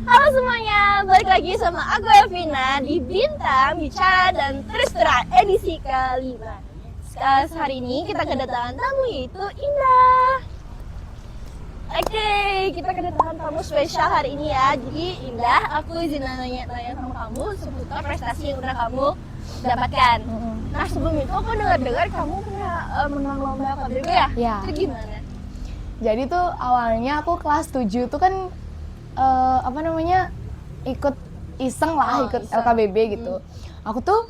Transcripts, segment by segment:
Halo semuanya, balik lagi sama aku Evina di Bintang Bicara dan Terus Terang edisi kelima. Hari ini kita kedatangan tamu yaitu Indah. Oke, kita kedatangan tamu spesial hari ini ya. Jadi Indah, aku izin nanya-nanya sama kamu seputar prestasi yang udah kamu dapatkan. Nah sebelum itu aku dengar kamu pernah menang lomba KBB ya? Iya. Itu gimana? Jadi tuh awalnya aku kelas 7 tuh kan ikut iseng lah, ikut iseng. LKBB gitu. Aku tuh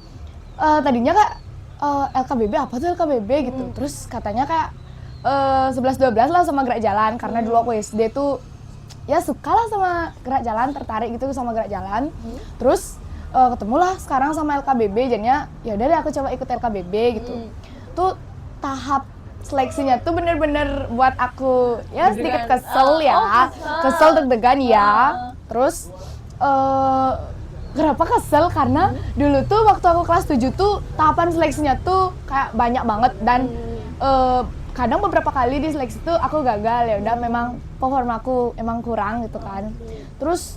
tadinya kak LKBB apa tuh LKBB gitu. Terus katanya kayak 11-12 lah sama gerak jalan karena dulu aku SD tuh ya suka lah sama gerak jalan, tertarik gitu sama gerak jalan. Terus ketemulah sekarang sama LKBB, jadinya ya udah deh aku coba ikut LKBB gitu. Tuh tahap seleksinya tuh bener-bener buat aku ya sedikit kesel ya, kesel deg-degan ya. Terus kenapa kesel? Karena dulu tuh waktu aku kelas 7 tuh tahapan seleksinya tuh kayak banyak banget dan kadang beberapa kali di seleksi tuh aku gagal, ya udah memang performaku emang kurang gitu kan. Terus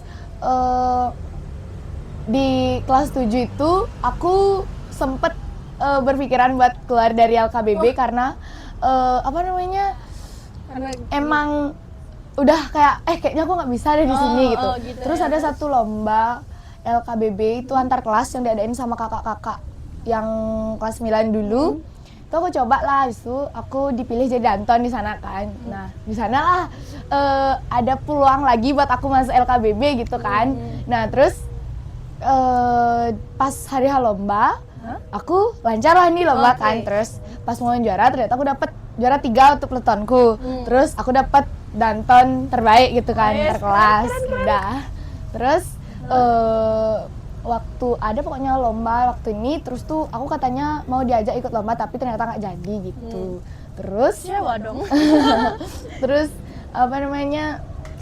di kelas 7 itu aku sempet berpikiran buat keluar dari LKBB karena Karena emang udah kayak kayaknya aku nggak bisa deh di sini gitu. gitu Terus ya. ada satu lomba LKBB itu antar kelas yang diadain sama kakak-kakak yang kelas 9 dulu. Itu aku coba lah, itu aku dipilih jadi Danton di sana kan. Nah di sana lah ada peluang lagi buat aku masuk LKBB gitu kan. Nah terus pas hari lomba aku lancar lah nih lomba kan. Terus pas mau juara ternyata aku dapet juara 3 untuk peletonku. Terus aku dapet Danton terbaik gitu kan, terkelas. Udah. Terus waktu ada pokoknya lomba waktu ini, terus tuh aku katanya mau diajak ikut lomba tapi ternyata nggak jadi gitu. Terus Kecewa dong. terus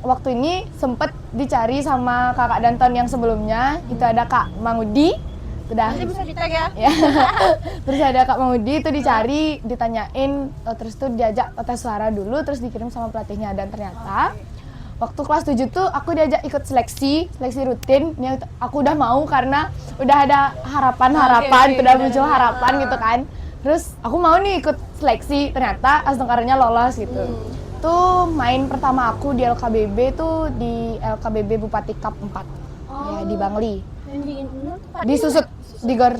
waktu ini sempet dicari sama kakak Danton yang sebelumnya. Itu ada Kak Mangudi. Udah. Nanti bisa di-tag ya. Ya. Terus ada Kak Mangudi itu dicari, ditanyain, terus tuh diajak tes suara dulu, terus dikirim sama pelatihnya. Dan ternyata waktu kelas 7 tuh aku diajak ikut seleksi rutin. Ini aku udah mau karena udah ada harapan, udah muncul harapan gitu kan. Terus aku mau nih ikut seleksi, ternyata astengkaranya lolos gitu. Tuh main pertama aku di LKBB tuh di LKBB Bupati Cup 4 ya di Bangli. Di Susut, di Gor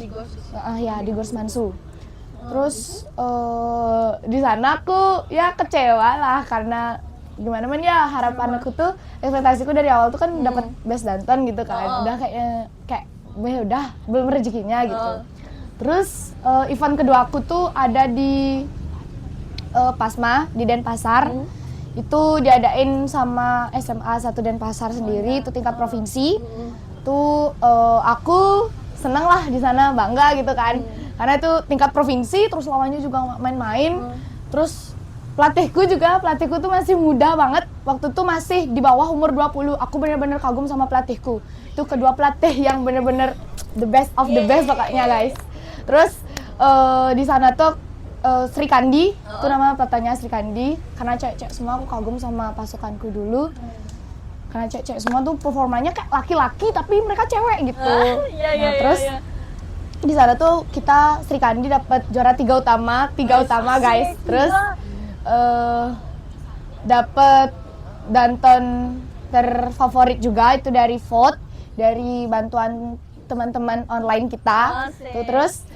Mansu. Terus di sana aku ya kecewa lah karena gimana ya harapan aku tuh, ekspektasiku dari awal tuh kan dapat best Danton gitu kan. Udah kayak udah belum rezekinya gitu. Terus event kedua aku tuh ada di Pasma di Denpasar. Itu diadain sama SMA 1 Denpasar sendiri, itu tingkat provinsi. Tuh aku seneng lah di sana, bangga gitu kan. Karena itu tingkat provinsi, terus lawannya juga main-main. Terus pelatihku tuh masih muda banget. Waktu itu masih di bawah umur 20. Aku bener-bener kagum sama pelatihku. Itu kedua pelatih yang bener-bener the best of the best pokoknya guys. Terus di sana tuh Sri Kandi, itu nama pelatihnya Sri Kandi. Karena cewek-cewek semua aku kagum sama pasukanku dulu. Karena cewek-cewek semua tuh performanya kayak laki-laki tapi mereka cewek gitu. Terus di sana tuh kita Sri Kandi dapat juara 3 utama guys. Terus dapat Danton terfavorit juga itu dari vote, dari bantuan teman-teman online kita. Tuh, terus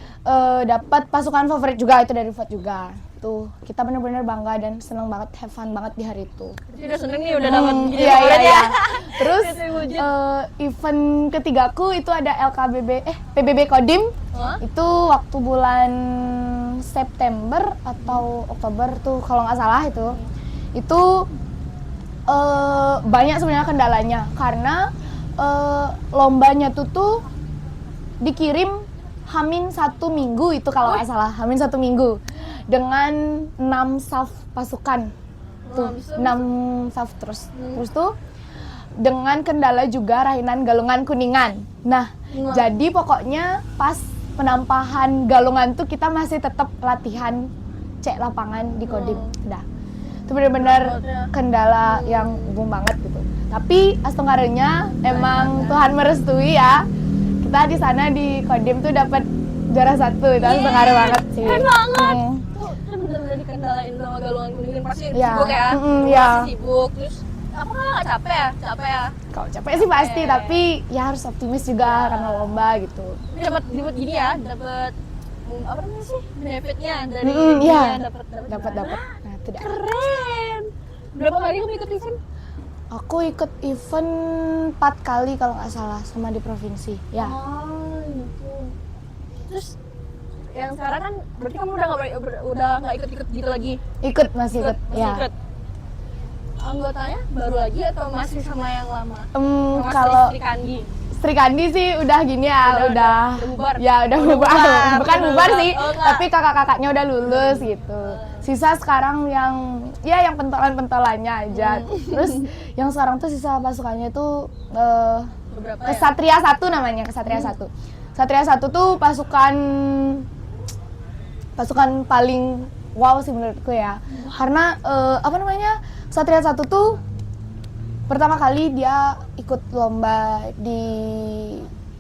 dapat pasukan favorit juga itu dari vote juga. Tuh kita benar-benar bangga dan seneng banget, have fun banget di hari itu. Udah seneng nih udah dapat gitu. Iya. Terus event ketigaku itu ada PBB Kodim. Itu waktu bulan September atau Oktober tuh kalau nggak salah itu. Itu banyak sebenarnya kendalanya karena lombanya tuh dikirim Hamin 1 minggu itu kalau nggak salah, Hamin 1 minggu dengan 6 saf pasukan tuh, 6 saf terus tuh dengan kendala juga Rahinan Galungan Kuningan. Nah, jadi pokoknya pas penampahan Galungan tuh kita masih tetap latihan cek lapangan di Kodim. Udah. Itu benar-benar kendala yang boom banget gitu. Tapi astengkaranya emang Tuhan merestui ya. Kita di sana di Kodim tuh dapat juara 1, itu astengkara banget sih. Keren banget. Tuh kan bener-bener dikendalain sama Galungan Kuning kan pasti Ya. sibuk ya. Ya. Pasti sibuk. Terus apa nggak capek ya? Capek ya. Kalau capek sih pasti, tapi ya harus optimis juga karena lomba gitu. Tapi dapat gini ya, dapat apa namanya sih benefitnya dari Iya. dapat Dapat. Nah, itu dah. keren. Berapa kali kamu ikut event? Aku ikut event 4 kali kalau nggak salah sama di provinsi. Ya. Oh gitu. Terus yang sekarang kan berarti kamu udah nggak ikut-ikut gitu lagi? Ikut masih ikut. Masih Ya. ikut. Anggotanya baru lagi atau masih sama yang lama? Sama Kalau Sri Kandi. Sri Kandi sih udah gini ya, udah bubar. ya udah Udah bubar. bubar. Bukan Udah bubar bubar. sih, Oh, enggak. tapi kakak-kakaknya udah lulus gitu. Sisa sekarang yang yang pentolan-pentolannya aja. Terus yang sekarang tuh sisa pasukannya tuh Beberapa ya? Kesatria 1 namanya, Kesatria 1. Kesatria 1 tuh pasukan paling wow sih menurutku ya. Karena apa namanya? Kesatria 1 tuh pertama kali dia ikut lomba di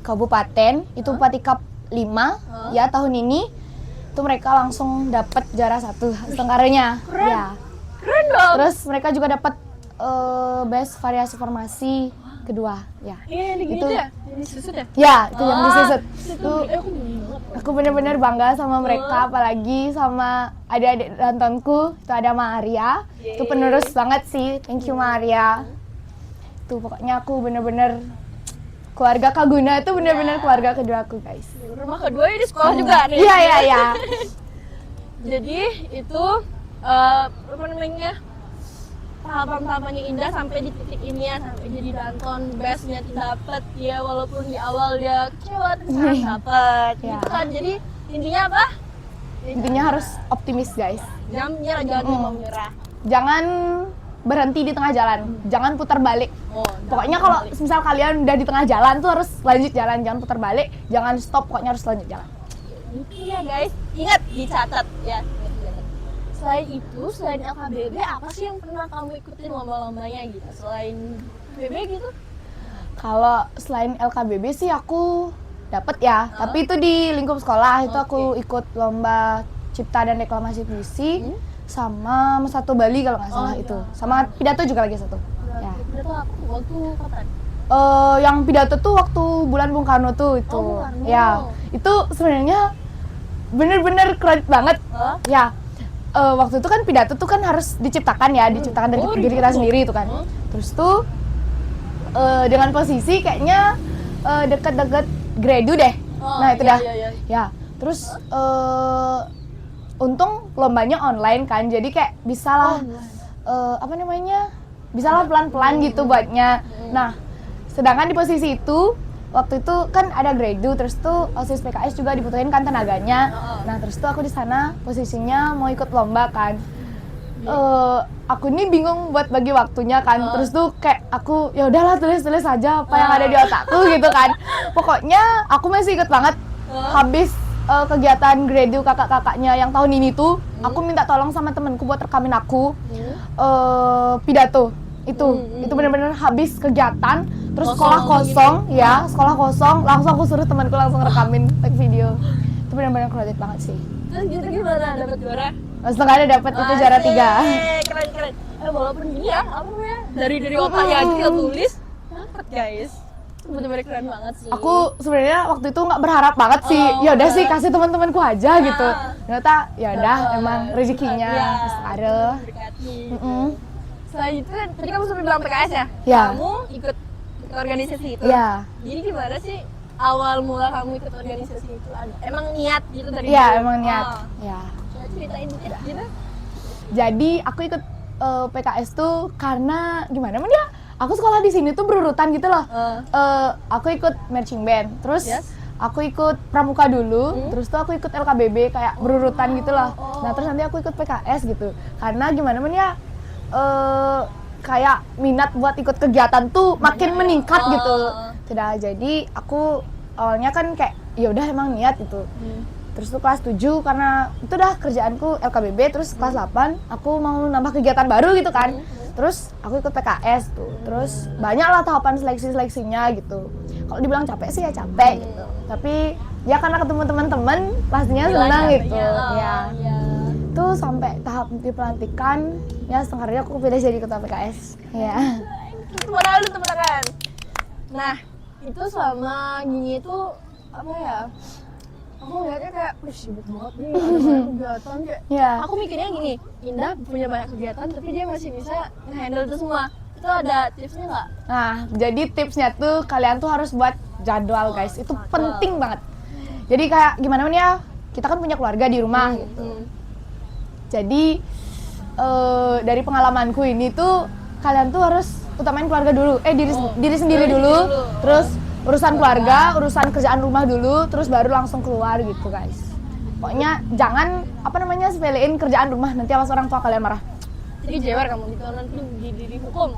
kabupaten, itu Bupati Cup 5 ya tahun ini. Itu mereka langsung dapat juara 1 setengkaranya. Keren. Ya. Keren dong. Terus mereka juga dapat best variasi formasi kedua ya. Iya, ini Itu gitu ya? Ini susut ya? ya, itu yang disisut. Itu Aku bingung banget. aku bener-bener bangga sama mereka, apalagi sama adik-adik nontonku. Itu ada Maria, itu penerus banget sih. Thank you Maria. Itu pokoknya aku bener-bener keluarga Kaguna itu bener-bener keluarga kedua aku guys. Rumah kedua di sekolah juga nih. Iya. Jadi itu apa namanya? Tahapan-tahapannya Indah sampai di titik ini ya, sampai jadi Danton bestnya dapat ya, walaupun di awal dia kecewa terus sekarang dapat Ya. gitu kan. Jadi intinya apa? Intinya harus optimis guys. Jangan menyerah, jangan mau menyerah. Jangan berhenti di tengah jalan, jangan putar balik. Oh, Pokoknya kalau misal kalian udah di tengah jalan tuh harus lanjut jalan, jangan putar balik, jangan stop, pokoknya harus lanjut jalan. itu ya guys, ingat dicatat ya. Selain itu, selain LKBB, apa sih yang pernah kamu ikutin lomba-lombanya gitu? Selain BB gitu? Kalau selain LKBB sih aku dapet ya, tapi itu di lingkup sekolah. Itu aku ikut lomba cipta dan deklamasi puisi sama Satu Bali kalau nggak salah itu. Sama pidato juga lagi satu. Ya. Itu apa? Waktu kapan? Yang pidato tuh waktu bulan Bung Karno tuh itu. Oh, Bung Karno. Ya, itu sebenarnya bener-bener keren banget. Hah? Ya, waktu itu kan pidato tuh kan harus diciptakan ya, diciptakan dari diri kita sendiri itu kan. Terus tuh dengan posisi kayaknya deket-deket Gredu deh. Oh, Nah itu iya, dah. iya. Ya, terus untung lombanya online kan, jadi kayak bisalah apa namanya, bisalah pelan-pelan gitu buatnya. Nah, sedangkan di posisi itu waktu itu kan ada Gredu, terus tuh OSIS PKS juga dibutuhin kan tenaganya. Nah terus tuh aku di sana posisinya mau ikut lomba kan. Aku ini bingung buat bagi waktunya kan. Terus tuh kayak aku ya udahlah tulis aja apa yang ada di otakku gitu kan. Pokoknya aku masih ikut banget. Habis kegiatan Gredu kakak-kakaknya yang tahun ini tuh, aku minta tolong sama temenku buat rekamin aku pidato. Itu benar-benar habis kegiatan, terus sekolah kosong, ya sekolah kosong, langsung aku suruh temanku langsung rekamin take video. Itu benar-benar kredit banget sih. Terus gitu gimana? Dapat juara? Setengah ada dapat itu juara 3. Keren. Walaupun gini ya, apa namanya? Dari otaknya aja kita tulis, dapat guys. Bener-bener keren banget sih. Aku sebenarnya waktu itu nggak berharap banget sih. Ya udah sih kasih teman-temanku aja gitu. Ternyata ya udah emang rezekinya ada. Berkati. Selain itu kan, tadi kamu sempat bilang PKS ya? Ya. Kamu ikut organisasi itu? Ya. Jadi gimana sih awal mula kamu ikut organisasi itu? Emang niat gitu dari Iya dulu? emang niat. Oh. Ya. Coba ceritain dikit gitu. Jadi aku ikut PKS tuh karena gimana men ya? Aku sekolah di sini tuh berurutan gitu loh. Aku ikut marching band, terus aku ikut pramuka dulu, terus tuh aku ikut LKBB kayak berurutan gitu loh. Nah terus nanti aku ikut PKS gitu. Karena gimana men ya? Kayak minat buat ikut kegiatan tuh makin meningkat gitu. Tidak, jadi aku awalnya kan kayak ya udah emang niat gitu. Terus tuh kelas 7 karena itu udah kerjaanku LKBB, terus kelas 8 aku mau nambah kegiatan baru gitu kan. Terus aku ikut PKS tuh. Terus banyak lah tahapan seleksinya gitu. Kalau dibilang capek sih ya capek gitu. Tapi ya karena ketemu teman-teman pastinya senang gitu. Ya. Itu sampai tahap dipelantikan, ya setengah hari aku pilih jadi ketua PKS. Ya. Tepuk tangan dulu, tepuk tangan. Nah, itu selama gini itu apa ya? Aku ngeliatnya kayak, wih sibuk banget nih, ada banyak kegiatan kayak. Ya. Aku mikirnya gini, Indah punya banyak kegiatan, tapi dia masih bisa nge-handle itu semua. Itu ada tipsnya nggak? Nah, jadi tipsnya tuh kalian tuh harus buat jadwal guys. Itu penting banget. Jadi kayak gimana nih ya? Kita kan punya keluarga di rumah gitu. Jadi dari pengalamanku ini tuh kalian tuh harus utamain keluarga dulu. Diri sendiri dulu. Terus urusan keluarga, urusan kerjaan rumah dulu, terus baru langsung keluar gitu guys. Pokoknya jangan sepelein kerjaan rumah, nanti awas orang tua kalian marah. Jadi jewer kamu gitu, nanti dihukum.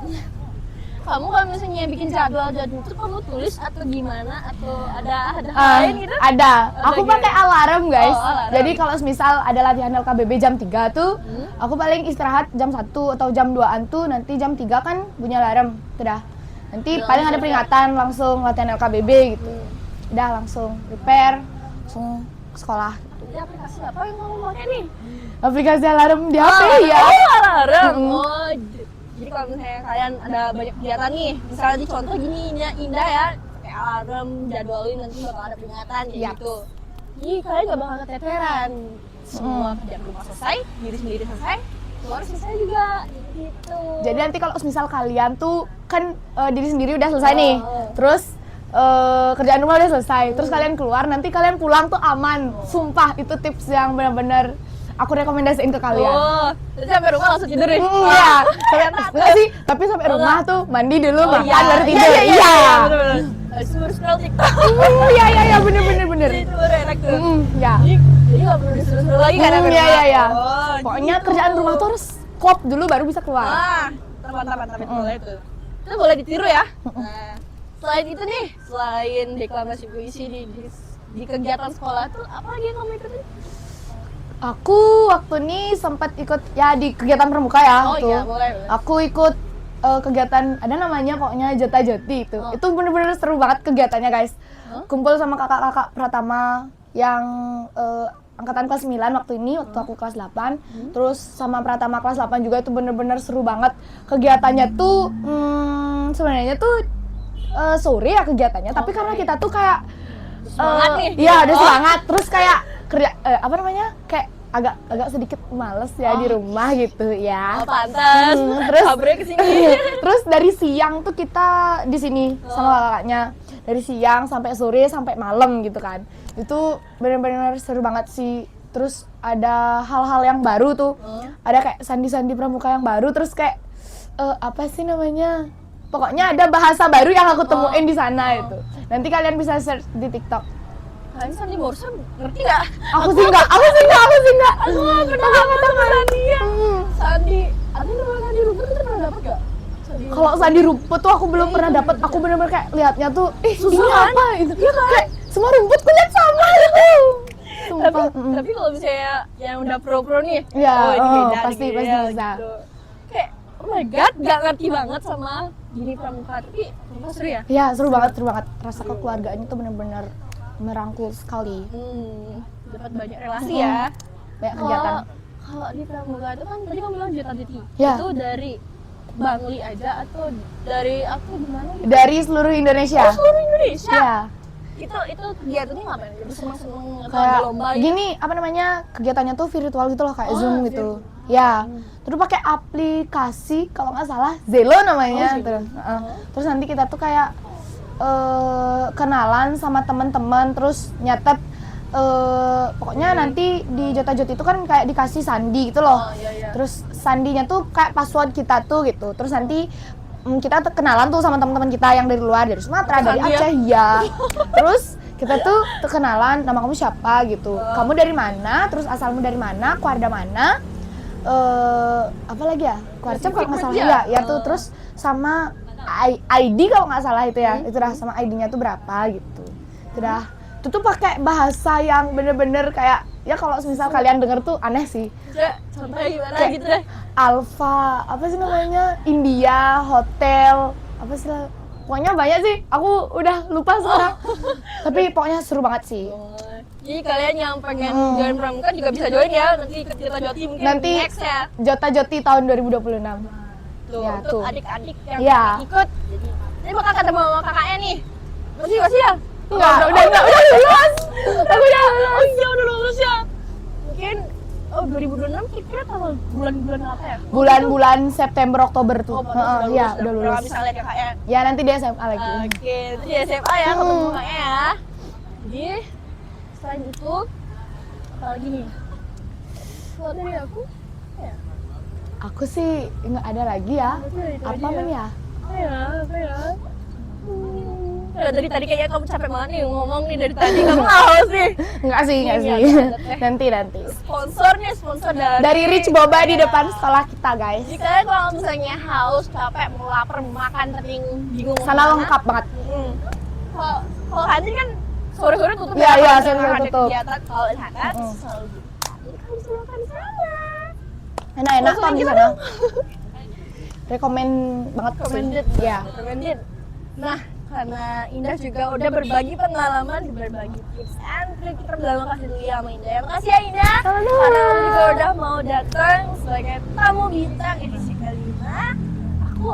Kamu kalau misalnya bikin jadwal itu kamu tulis atau gimana, atau ada lain gitu? Ada. Aku pakai alarm guys. Alarm. Jadi kalau misal ada latihan LKBB jam 3 tuh, aku paling istirahat jam 1 atau jam 2an tuh, nanti jam 3 kan bunyi alarm. Udah. Nanti paling ada peringatan langsung latihan LKBB gitu. Udah langsung prepare, langsung ke sekolah. Jadi aplikasi apa yang kamu pakai nih? Aplikasi alarm di HP ya. Alarm. Jadi kalau misalnya kalian ada banyak kegiatan nih, misalnya di contoh gini Indah ya, pakai alarm, jadwalin nanti bakal ada peringatan kayak gitu. Jadi kalian gak bakal keteteran. Semua kerjaan rumah selesai, diri sendiri selesai, keluar selesai juga gitu. Jadi nanti kalau misal kalian tuh kan diri sendiri udah selesai nih, terus kerjaan rumah udah selesai, terus kalian keluar, nanti kalian pulang tuh aman. Sumpah itu tips yang benar-benar aku rekomendasiin ke kalian. Jadi sampai rumah langsung tidur nih? Iya. Enggak sih, tapi sampai rumah tuh mandi dulu, makan, baru tidur. Iya. Bener-bener. Harus scroll TikTok. Iya, bener. Itu baru enak tuh. Ya. Jadi nggak perlu disuruh-suruh lagi kan? Iya. Pokoknya kerjaan rumah tuh harus klop dulu baru bisa keluar. Mantap itu boleh tuh. Itu boleh ditiru ya. Nah, selain itu nih, selain deklamasi puisi di kegiatan sekolah tuh, apa lagi yang kamu ikutin? Aku waktu ini sempat ikut ya di kegiatan pramuka ya. Oh iya, boleh. Aku ikut kegiatan ada namanya pokoknya Jota Joti itu. Itu bener-bener seru banget kegiatannya guys. Kumpul sama kakak-kakak Pratama yang angkatan kelas 9 waktu aku kelas 8. Terus sama Pratama kelas 8 juga, itu bener-bener seru banget. Kegiatannya tuh sebenarnya tuh sore ya kegiatannya, tapi karena kita tuh kayak semangat nih. Iya, ada semangat. Terus kayak kayak agak sedikit males ya di rumah gitu ya. Oh, pantas. Terus kabarnya kesini. Terus dari siang tuh kita di sini sama kakaknya. Dari siang sampai sore sampai malam gitu kan. Itu benar-benar seru banget sih. Terus ada hal-hal yang baru tuh. Ada kayak sandi-sandi pramuka yang baru, terus kayak apa sih namanya? Pokoknya ada bahasa baru yang aku temuin di sana itu. Nanti kalian bisa search di TikTok. Kalian sandi morse ngerti nggak? Aku sih enggak. Aku nggak pernah dapat sandinya. Sandi, ada nama sandi rumput itu pernah dapat nggak? Kalau sandi rumput tuh aku belum pernah dapat. Aku benar-benar kayak lihatnya tuh, susah ini kan? apa itu? Iya kan? Kayak semua rumput kulihat sama gitu. Sumpah. Tapi kalau misalnya yang udah pro nih, Ya, ini beda, pasti ini beda, bisa. gitu. Kayak, oh my god, nggak ngerti banget sama gini pramuka, tapi pramuka seru ya? Ya, seru banget. Rasa kekeluargaan itu benar-benar merangkul sekali. Dapat banyak relasi ya. Banyak kegiatan. Kalau di pramuka itu kan tadi kamu bilang Jota Joti. Ya. Itu dari Bangli aja atau dari aku gimana? Gitu? Dari seluruh Indonesia. Oh, seluruh Indonesia. Ya. Itu kegiatannya ngapain? Jadi seneng-seneng atau Kayak ada lomba gitu? gini, kegiatannya tuh virtual gitu loh, kayak Zoom gitu. Ya. Terus pakai aplikasi kalau nggak salah Zelo namanya. Terus nanti kita tuh kayak kenalan sama teman-teman, terus nyatet pokoknya nanti di Jota Joti itu kan kayak dikasih sandi gitu loh. Terus sandinya tuh kayak password kita tuh gitu. Terus nanti kita kenalan tuh sama teman-teman kita yang dari luar, dari Sumatera, dari Aceh ya. Terus kita tuh kenalan, nama kamu siapa gitu. Kamu dari mana? Terus asalmu dari mana? Keluarga mana? Apa lagi ya? Keluarga kalau nggak salah ya tuh. Terus sama ID kalau nggak salah itu ya. Itu dah sama ID-nya tuh berapa gitu. Itu dah. Itu tuh pakai bahasa yang bener-bener kayak ya kalau misal kalian denger tuh aneh sih. Contohnya gimana Kayak gitu deh. Alfa, apa sih namanya? India, hotel, apa sih lah. Pokoknya banyak sih. Aku udah lupa sekarang. Tapi pokoknya seru banget sih. Jadi kalian yang pengen join pramuka juga bisa join ya. Nanti ikut Jota Joti mungkin Nanti next ya. Jota Joti tahun 2026. Tuh, Ya, untuk tuh. adik-adik yang Ya. ikut. Jadi bakal ketemu sama kakaknya nih. Masih ya? Enggak, udah lulus. Aku udah lulus. Oh iya udah lulus ya. Mungkin 2026 kira-kira tahun bulan-bulan apa ya? Bulan-bulan September Oktober tuh. Oh, baru Iya, sudah udah Kalau lulus. misalnya kakaknya. Ya nanti dia SMA lagi. Oke, itu di SMA ya ketemu kakaknya ya. Jadi selain itu apa lagi nih? Kalau dari aku ya. Aku sih nggak ada lagi ya. Apa men ya? Apa ya? Dari tadi kayaknya kamu capek banget nih ngomong nih dari tadi kamu haus nih. Enggak sih. Iya, Nanti. Sponsor Dari Rich Boba di depan sekolah kita, guys. Jadi kalian kalau misalnya haus, capek, mau lapar, mau makan tapi bingung mau Sana kemana, lengkap banget. Kalau kantin kan sore-sore tutup Iya, kalau sore-sore misalkan ada tutup. kegiatan, kalau di sana selalu buka. Jadi kalian bisa makan di sana. Enak-enak kan di sana. Rekomend banget Recommended. sih. Ya. Recommended. Nah, karena Indah juga udah berbagi pengalaman, berbagi tips and trik, kita udah kasih dulu ya sama Indah. Ya, makasih ya Indah. Sama-sama. Karena kamu juga udah mau datang sebagai tamu bintang edisi kelima. Aku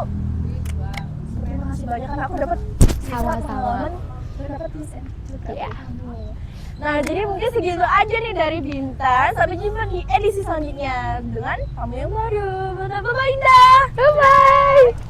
terima kasih banyak karena aku dapat Sama-sama. dapat tips and trik. Iya. Nah, jadi mungkin segitu aja nih dari Bintang. Sampai jumpa di edisi selanjutnya dengan tamu yang baru. Bye-bye Indah. Bye-bye.